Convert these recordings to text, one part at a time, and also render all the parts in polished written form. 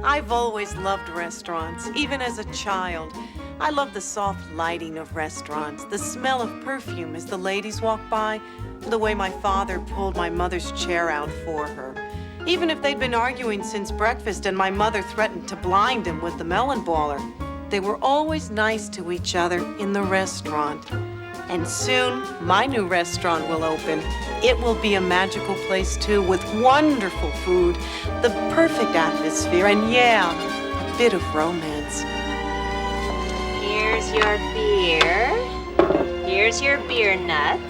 I've always loved restaurants, even as a child. I love the soft lighting of restaurants, the smell of perfume as the ladies walk by, the way my father pulled my mother's chair out for her. Even if they'd been arguing since breakfast and my mother threatened to blind him with the melon baller, they were always nice to each other in the restaurant. And soon, my new restaurant will open. It will be a magical place, too, with wonderful food, the perfect atmosphere, and yeah, a bit of romance. Here's your beer. Here's your beer nuts.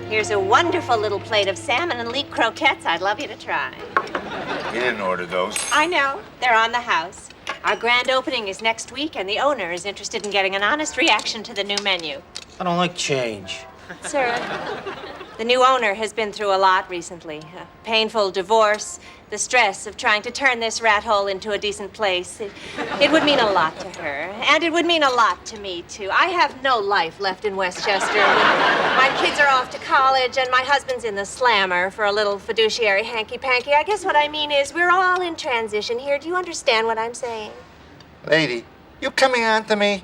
Here's a wonderful little plate of salmon and leek croquettes I'd love you to try. You didn't order those. I know. They're on the house. Our grand opening is next week, and the owner is interested in getting an honest reaction to the new menu. I don't like change. Sir, the new owner has been through a lot recently. A painful divorce, the stress of trying to turn this rat hole into a decent place. It would mean a lot to her, and it would mean a lot to me, too. I have no life left in Westchester. My kids are off to college, and my husband's in the slammer for a little fiduciary hanky-panky. I guess what I mean is we're all in transition here. Do you understand what I'm saying? Lady, you coming on to me?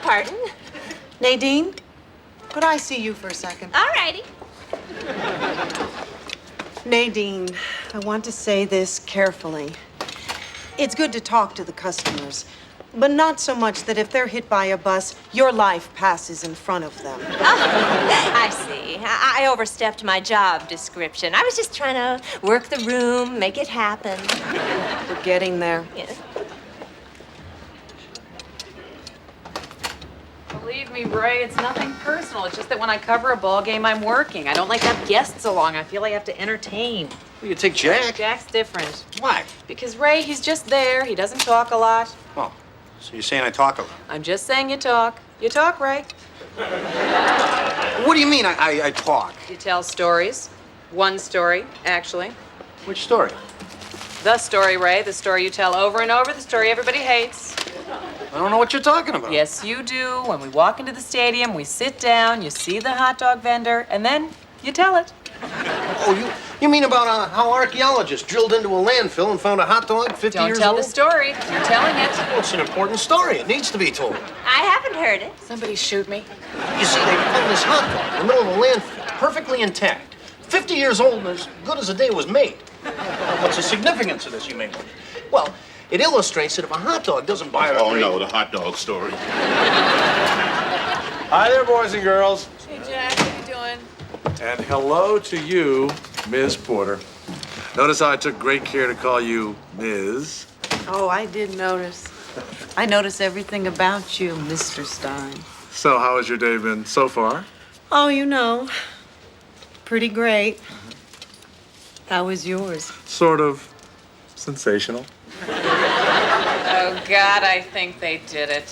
Pardon? Nadine, could I see you for a second? All righty. Nadine, I want to say this carefully. It's good to talk to the customers, but not so much that if they're hit by a bus, your life passes in front of them. Oh, I see. I overstepped my job description. I was just trying to work the room, make it happen. We're getting there. Yeah. Believe me, Ray, it's nothing personal. It's just that when I cover a ball game, I'm working. I don't like to have guests along. I feel I have to entertain. Well, you take Jack. Jack's different. Why? Because Ray, he's just there. He doesn't talk a lot. Oh, so you're saying I talk a lot? I'm just saying you talk. You talk, Ray. What do you mean I talk? You tell stories. One story, actually. Which story? The story, Ray. The story you tell over and over. The story everybody hates. I don't know what you're talking about. Yes, you do. When we walk into the stadium, we sit down, you see the hot dog vendor, and then you tell it. Oh, you mean about how archaeologists drilled into a landfill and found a hot dog 50 Don't years tell old? the story. You're telling it. Well, it's an important story. It needs to be told. I haven't heard it. Somebody shoot me. You see, they found this hot dog in the middle of a landfill, perfectly intact. 50 years old and as good as the day it was made. What's the significance of this, you may wonder? Well, it illustrates that if a hot dog doesn't buy Oh, no, the hot dog story. Hi there, boys and girls. Hey, Jack, what are you doing? And hello to you, Ms. Porter. Notice how I took great care to call you Ms. Oh, I did notice. I notice everything about you, Mr. Stein. So how has your day been so far? Oh, you know, pretty great. How was yours? Sort of sensational. Oh, God, I think they did it.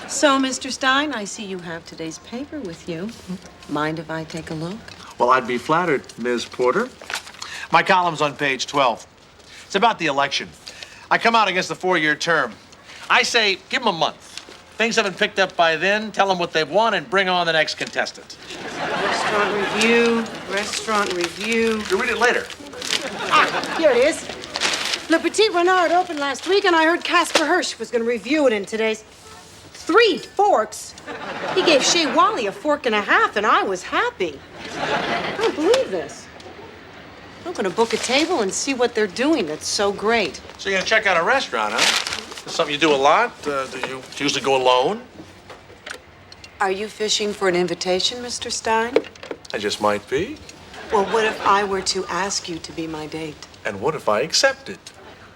So, Mr. Stein, I see you have today's paper with you. Mind if I take a look? Well, I'd be flattered, Ms. Porter. My column's on page 12. It's about the election. I come out against the 4-year term. I say, give them a month. Things haven't picked up by then, tell them what they've won, and bring on the next contestant. Restaurant review, restaurant review. You'll read it later. Ah, here it is. Le Petit Renard opened last week, and I heard Casper Hirsch was going to review it in today's 3 forks. He gave Shea Wally a 1.5 forks, and I was happy. I don't believe this. I'm gonna book a table and see what they're doing. It's so great. So you're gonna check out a restaurant, huh? Is something you do a lot? Do you usually go alone? Are you fishing for an invitation, Mr. Stein? I just might be. Well, what if I were to ask you to be my date? And what if I accepted?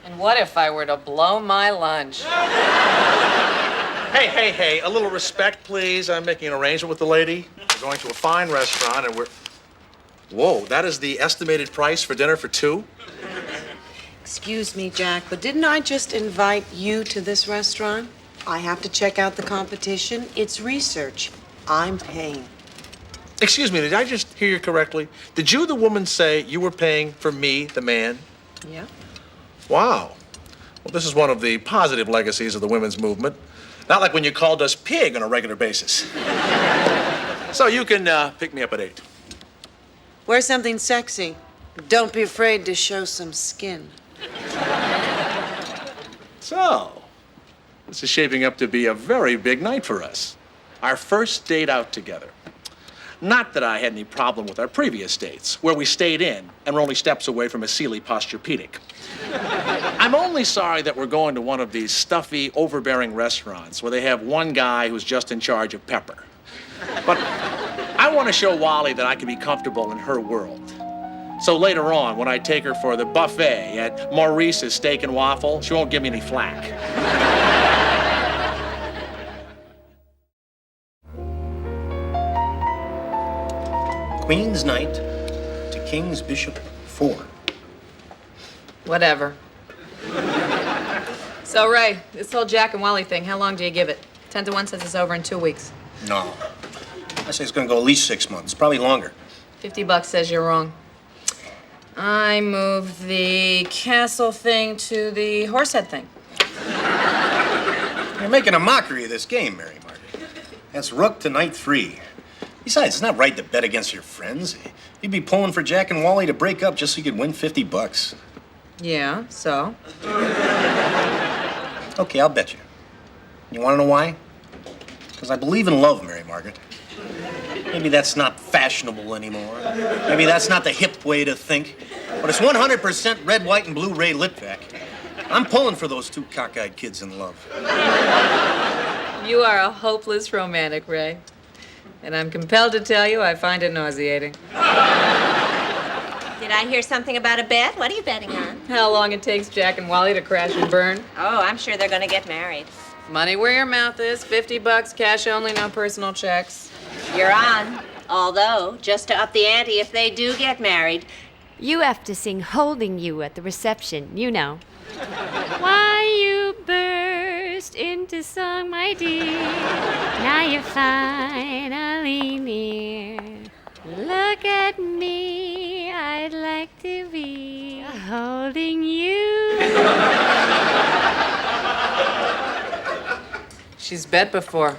And what if I were to blow my lunch? Hey, a little respect, please. I'm making an arrangement with the lady. We're going to a fine restaurant, and we're... Whoa, that is the estimated price for dinner for 2? Excuse me, Jack, but didn't I just invite you to this restaurant? I have to check out the competition. It's research. I'm paying. Excuse me, did I just hear you correctly? Did you, the woman, say you were paying for me, the man? Yeah? Wow. Well, this is one of the positive legacies of the women's movement. Not like when you called us pig on a regular basis. So you can pick me up at 8. Wear something sexy. Don't be afraid to show some skin. So, this is shaping up to be a very big night for us. Our first date out together. Not that I had any problem with our previous dates, where we stayed in and were only steps away from a Sealy Posturepedic. I'm only sorry that we're going to one of these stuffy, overbearing restaurants where they have one guy who's just in charge of pepper. But I want to show Wally that I can be comfortable in her world. So later on, when I take her for the buffet at Maurice's Steak and Waffle, she won't give me any flack. Queen's Knight to King's Bishop 4. Whatever. So, Ray, this whole Jack and Wally thing, how long do you give it? 10 to 1 says it's over in 2 weeks. No. I say it's gonna go at least 6 months, probably longer. $50 says you're wrong. I moved the castle thing to the horsehead thing. You're making a mockery of this game, Mary Margaret. That's rook to knight 3. Besides, it's not right to bet against your friends. You'd be pulling for Jack and Wally to break up just so you could win $50. Yeah, so? Okay, I'll bet you. You want to know why? Because I believe in love, Mary Margaret. Maybe that's not fashionable anymore. Maybe that's not the hip way to think. But it's 100% red, white, and blue Ray Litvak. I'm pulling for those two cockeyed kids in love. You are a hopeless romantic, Ray. And I'm compelled to tell you I find it nauseating. Did I hear something about a bet? What are you betting on? How long it takes Jack and Wally to crash and burn. Oh, I'm sure they're gonna get married. Money where your mouth is, $50, cash only, no personal checks. You're on. Although, just to up the ante if they do get married. You have to sing Holding You at the reception, you know. Why you burst into song, my dear. Now you're finally near. Look at me, I'd like to be holding you. She's bet before.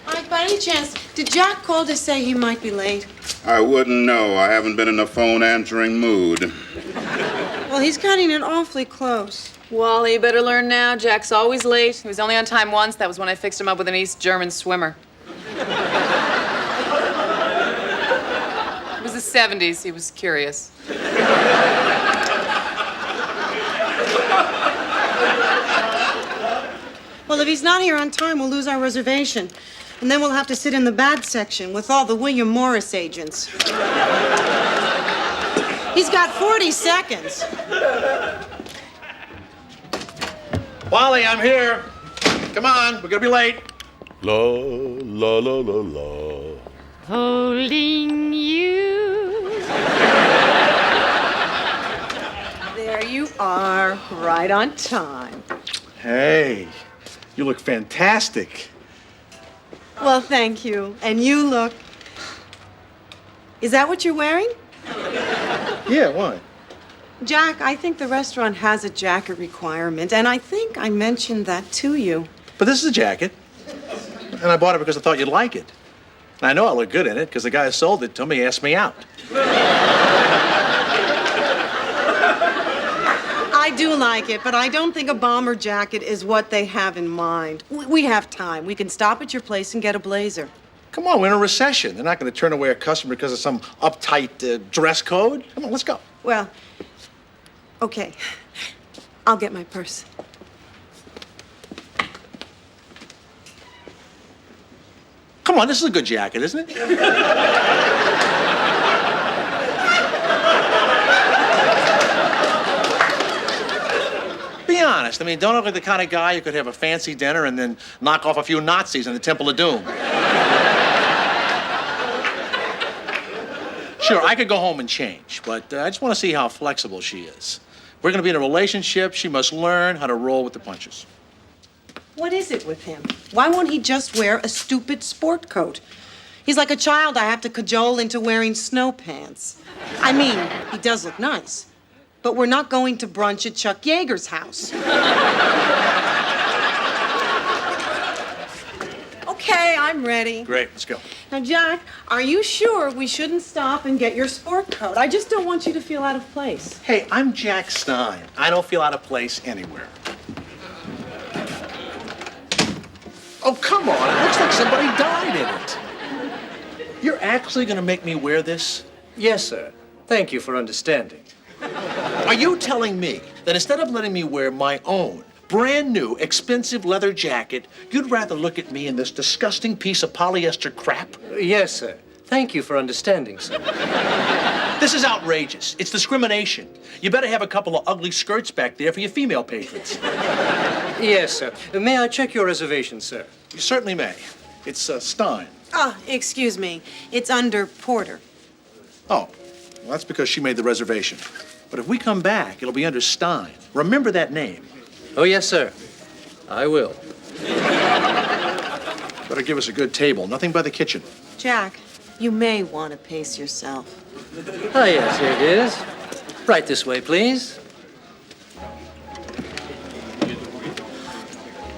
Ike, by any chance, did Jack call to say he might be late? I wouldn't know. I haven't been in a phone answering mood. Well, he's cutting it awfully close. Wally, you better learn now. Jack's always late. He was only on time once. That was when I fixed him up with an East German swimmer. It was the 70s. He was curious. Well, if he's not here on time, we'll lose our reservation. And then we'll have to sit in the bad section with all the William Morris agents. He's got 40 seconds. Wally, I'm here. Come on, we're gonna be late. La, la, la, la, la. Holding you. There you are, right on time. Hey, you look fantastic. Well, thank you. And you look... Is that what you're wearing? Yeah, why? Jack, I think the restaurant has a jacket requirement, and I think I mentioned that to you. But this is a jacket, and I bought it because I thought you'd like it. And I know I look good in it because the guy who sold it to me asked me out. I do like it, but I don't think a bomber jacket is what they have in mind. We have time. We can stop at your place and get a blazer. Come on, we're in a recession. They're not going to turn away a customer because of some uptight dress code. Come on, let's go. Well, okay. I'll get my purse. Come on, this is a good jacket, isn't it? Be honest. I mean, don't look like the kind of guy who could have a fancy dinner and then knock off a few Nazis in the Temple of Doom. Sure, I could go home and change, but I just want to see how flexible she is. If we're going to be in a relationship, she must learn how to roll with the punches. What is it with him? Why won't he just wear a stupid sport coat? He's like a child I have to cajole into wearing snow pants. I mean, he does look nice, but we're not going to brunch at Chuck Yeager's house. Okay, I'm ready. Great, let's go. Now, Jack, are you sure we shouldn't stop and get your sport coat? I just don't want you to feel out of place. Hey, I'm Jack Stein. I don't feel out of place anywhere. Oh, come on. It looks like somebody died in it. You're actually going to make me wear this? Yes, sir. Thank you for understanding. Are you telling me that instead of letting me wear my own brand new expensive leather jacket, you'd rather look at me in this disgusting piece of polyester crap? Yes, sir. Thank you for understanding, sir. This is outrageous. It's discrimination. You better have a couple of ugly skirts back there for your female patrons. Yes, sir. May I check your reservation, sir? You certainly may. It's Stein. Ah, excuse me. It's under Porter. Oh, well, that's because she made the reservation. But if we come back, it'll be under Stein. Remember that name. Oh, yes, sir. I will. Better give us a good table. Nothing by the kitchen. Jack, you may want to pace yourself. Ah, yes, here it is. Right this way, please.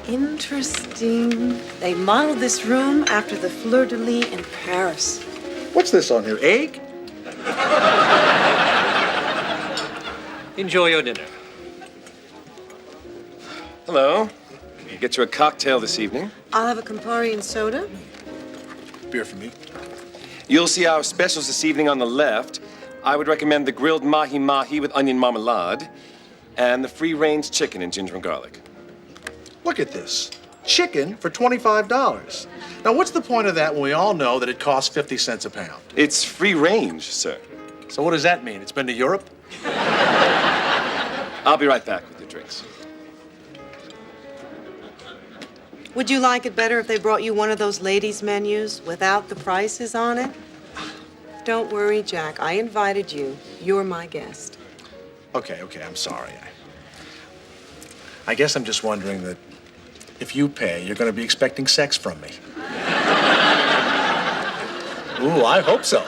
Interesting. They modeled this room after the fleur-de-lis in Paris. What's this on here? Egg? Enjoy your dinner. Hello. Can you get you a cocktail this evening? I'll have a Campari and soda. Beer for me. You'll see our specials this evening on the left. I would recommend the grilled mahi-mahi with onion marmalade and the free-range chicken in ginger and garlic. Look at this. Chicken for $25. Now, what's the point of that when we all know that it costs 50 cents a pound? It's free range, sir. So what does that mean? It's been to Europe? I'll be right back with your drinks. Would you like it better if they brought you one of those ladies' menus without the prices on it? Don't worry, Jack. I invited you. You're my guest. Okay, I'm sorry. I guess I'm just wondering that if you pay, you're going to be expecting sex from me. Ooh, I hope so.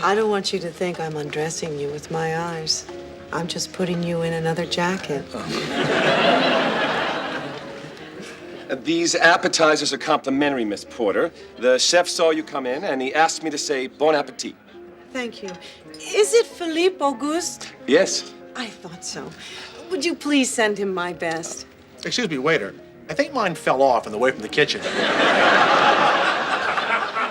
I don't want you to think I'm undressing you with my eyes. I'm just putting you in another jacket. These appetizers are complimentary, Miss Porter. The chef saw you come in, and he asked me to say bon appetit. Thank you. Is it Philippe Auguste? Yes. I thought so. Would you please send him my best? Excuse me, waiter. I think mine fell off on the way from the kitchen.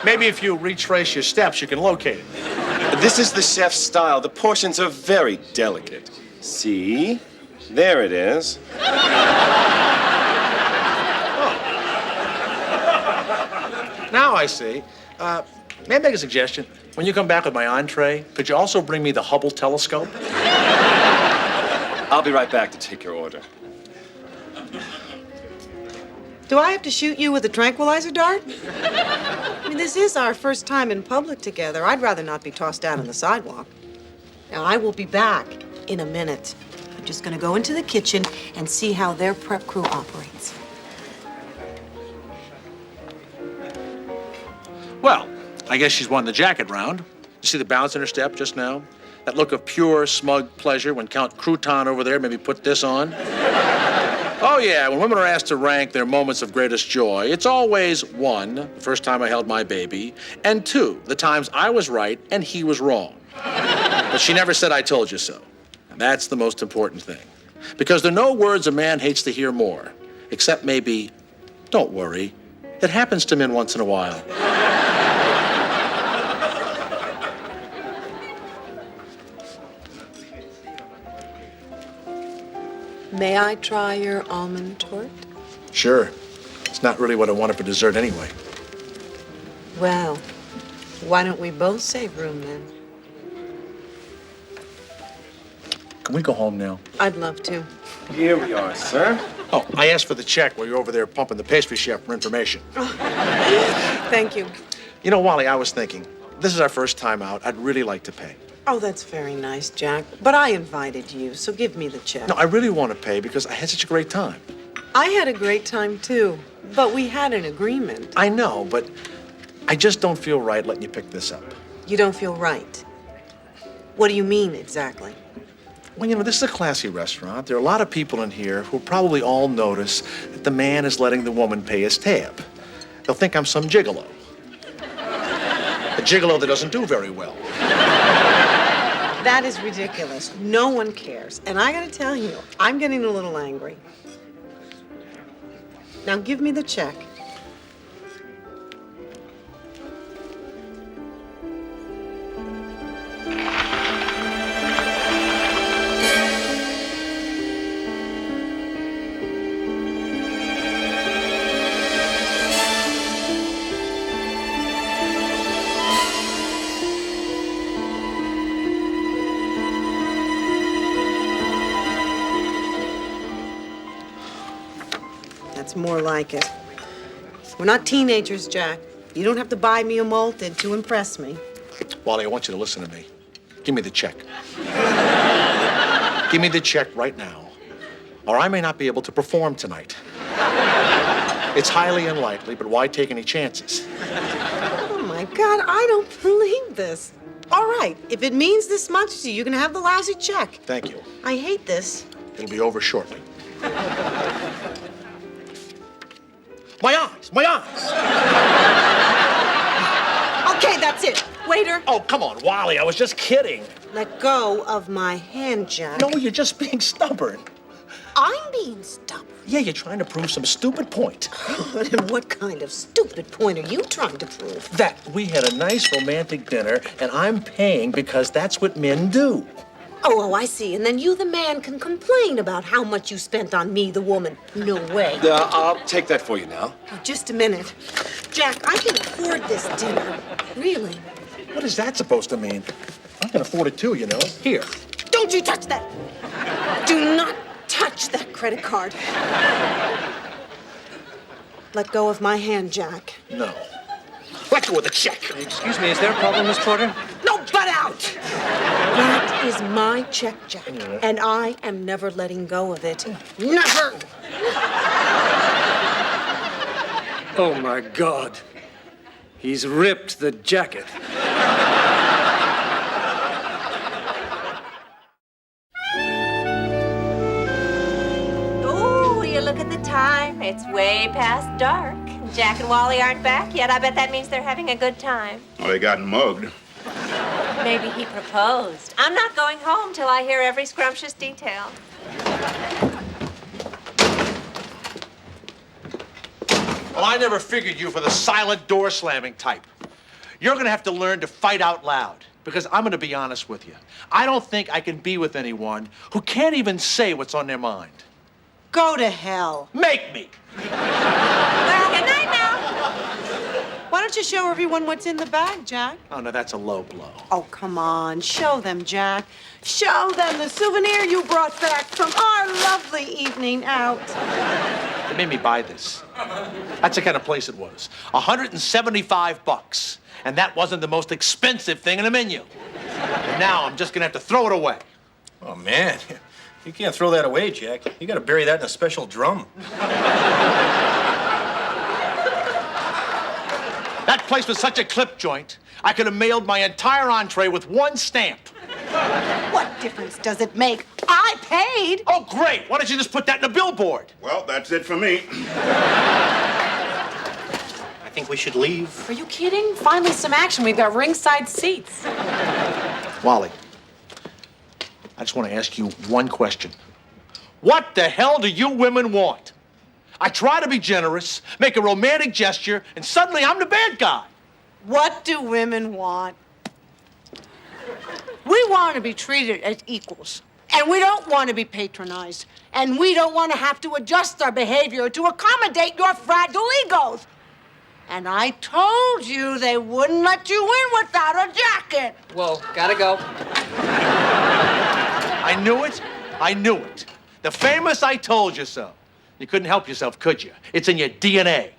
Maybe if you retrace your steps, you can locate it. This is the chef's style. The portions are very delicate. See? There it is. Now I see. May I make a suggestion? When you come back with my entree, could you also bring me the Hubble telescope? I'll be right back to take your order. Do I have to shoot you with a tranquilizer dart? I mean, this is our first time in public together. I'd rather not be tossed out on the sidewalk. Now, I will be back in a minute. I'm just going to go into the kitchen and see how their prep crew operates. Well, I guess she's won the jacket round. You see the bounce in her step just now? That look of pure, smug pleasure when Count Crouton over there maybe put this on? Oh, yeah, when women are asked to rank their moments of greatest joy, it's always 1, the first time I held my baby, and 2, the times I was right and he was wrong. But she never said, I told you so. And that's the most important thing. Because there are no words a man hates to hear more, except maybe, don't worry, it happens to men once in a while. May I try your almond torte? Sure. It's not really what I wanted for dessert anyway. Well, why don't we both save room then? Can we go home now? I'd love to. Here we are, sir. Oh, I asked for the check while you're over there pumping the pastry chef for information. Thank you. You know, Wally, I was thinking, this is our first time out. I'd really like to pay. Oh, that's very nice, Jack. But I invited you, so give me the check. No, I really want to pay because I had such a great time. I had a great time, too. But we had an agreement. I know, but I just don't feel right letting you pick this up. You don't feel right. What do you mean, exactly? Well, you know, this is a classy restaurant. There are a lot of people in here who probably all notice that the man is letting the woman pay his tab. They'll think I'm some gigolo. A gigolo that doesn't do very well. That is ridiculous. No one cares. And I gotta tell you, I'm getting a little angry. Now give me the check. That's more like it. We're not teenagers, Jack. You don't have to buy me a malted to impress me. Wally, I want you to listen to me. Give me the check. Give me the check right now, or I may not be able to perform tonight. It's highly unlikely, but why take any chances? Oh, my God, I don't believe this. All right, if it means this much to you, you can have the lousy check. Thank you. I hate this. It'll be over shortly. My eyes! My eyes! Okay, that's it. Waiter. Oh, come on, Wally, I was just kidding. Let go of my hand, Jack. No, you're just being stubborn. I'm being stubborn. Yeah, you're trying to prove some stupid point. And what kind of stupid point are you trying to prove? That we had a nice romantic dinner, and I'm paying because that's what men do. Oh, I see. And then you, the man, can complain about how much you spent on me, the woman. No way. I'll take that for you now. Oh, just a minute. Jack, I can afford this dinner. Really. What is that supposed to mean? I can afford it too, you know. Here. Don't you touch that. Do not touch that credit card. Let go of my hand, Jack. No. Let go of the check. Excuse me, is there a problem, Miss Porter? No, butt out! That is my check, Jack, and I am never letting go of it. Never! Oh, my God. He's ripped the jacket. Ooh, you look at the time. It's way past dark. Jack and Wally aren't back yet. I bet that means they're having a good time. Oh, they got mugged. Maybe he proposed. I'm not going home till I hear every scrumptious detail. Well, I never figured you for the silent door slamming type. You're gonna have to learn to fight out loud, because I'm gonna be honest with you. I don't think I can be with anyone who can't even say what's on their mind. Go to hell. Make me! Well, good night now. Why don't you show everyone what's in the bag, Jack? Oh, no, that's a low blow. Oh, come on. Show them, Jack. Show them the souvenir you brought back from our lovely evening out. They made me buy this. That's the kind of place it was. $175. And that wasn't the most expensive thing in the menu. And now I'm just gonna have to throw it away. Oh, man. You can't throw that away, Jack. You gotta bury that in a special drum. That place was such a clip joint, I could have mailed my entire entree with one stamp. What difference does it make? I paid. Oh, great. Why don't you just put that in a billboard? Well, that's it for me. I think we should leave. Are you kidding? Finally some action. We've got ringside seats. Wally, I just want to ask you one question. What the hell do you women want? I try to be generous, make a romantic gesture, and suddenly I'm the bad guy. What do women want? We want to be treated as equals. And we don't want to be patronized. And we don't want to have to adjust our behavior to accommodate your fragile egos. And I told you they wouldn't let you in without a jacket. Whoa, gotta go. I knew it. I knew it. The famous I told you so. You couldn't help yourself, could you? It's in your DNA.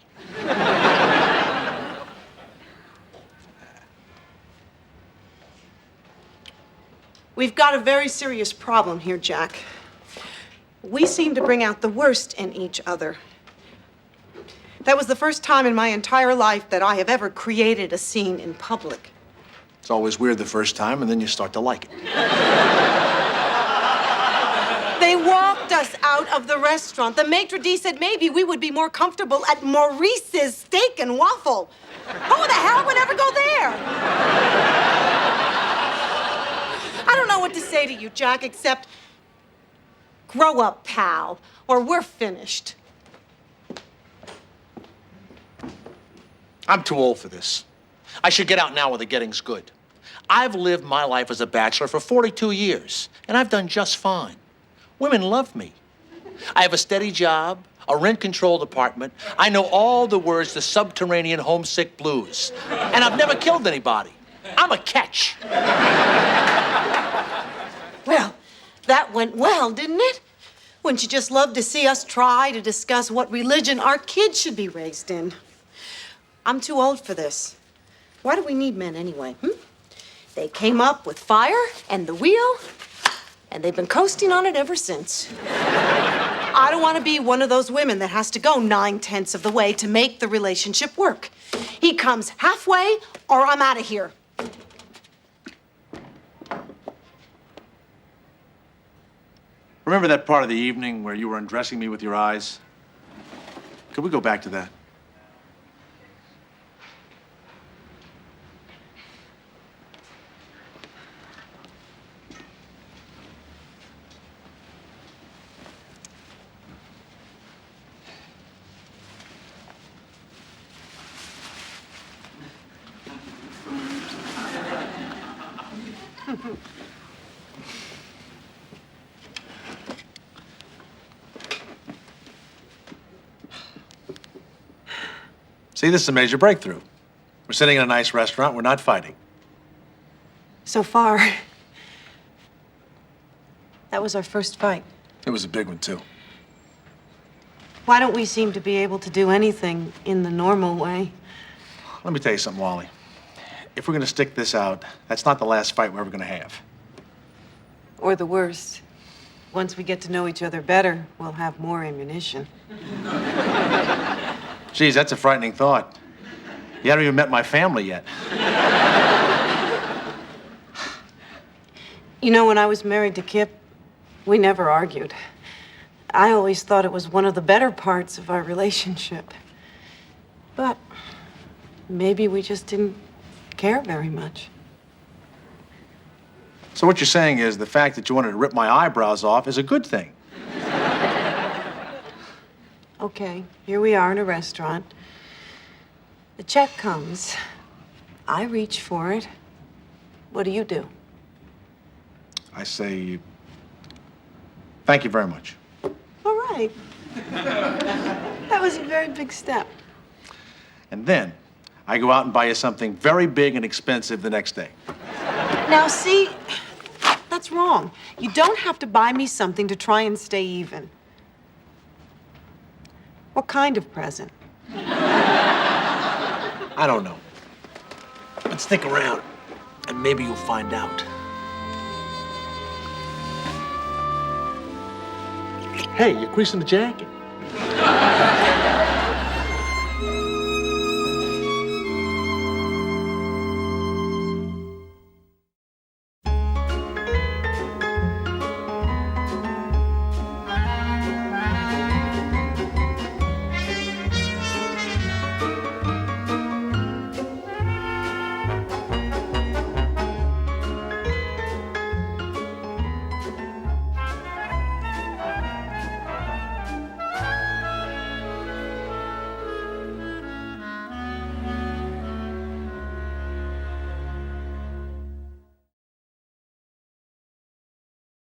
We've got a very serious problem here, Jack. We seem to bring out the worst in each other. That was the first time in my entire life that I have ever created a scene in public. It's always weird the first time, and then you start to like it. walked us out of the restaurant. The maitre d' said maybe we would be more comfortable at Maurice's Steak and Waffle. Who the hell would ever go there? I don't know what to say to you, Jack, except grow up, pal, or we're finished. I'm too old for this. I should get out now while the getting's good. I've lived my life as a bachelor for 42 years, and I've done just fine. Women love me. I have a steady job, a rent-controlled apartment. I know all the words to Subterranean Homesick Blues, and I've never killed anybody. I'm a catch. Well, that went well, didn't it? Wouldn't you just love to see us try to discuss what religion our kids should be raised in? I'm too old for this. Why do we need men anyway? They came up with fire and the wheel, and they've been coasting on it ever since. I don't want to be one of those women that has to go 9/10 of the way to make the relationship work. He comes halfway, or I'm out of here. Remember that part of the evening where you were undressing me with your eyes? Could we go back to that? See, this is a major breakthrough. We're sitting in a nice restaurant. We're not fighting. So far, that was our first fight. It was a big one, too. Why don't we seem to be able to do anything in the normal way? Let me tell you something, Wally. If we're going to stick this out, that's not the last fight we're ever going to have. Or the worst. Once we get to know each other better, we'll have more ammunition. Geez, that's a frightening thought. You haven't even met my family yet. You know, when I was married to Kip, we never argued. I always thought it was one of the better parts of our relationship. But maybe we just didn't care very much. So what you're saying is the fact that you wanted to rip my eyebrows off is a good thing. Okay, here we are in a restaurant. The check comes. I reach for it. What do you do? I say, thank you very much. All right. That was a very big step. And then I go out and buy you something very big and expensive the next day. Now, see, that's wrong. You don't have to buy me something to try and stay even. What kind of present? I don't know. But stick around, and maybe you'll find out. Hey, you're creasing the jacket.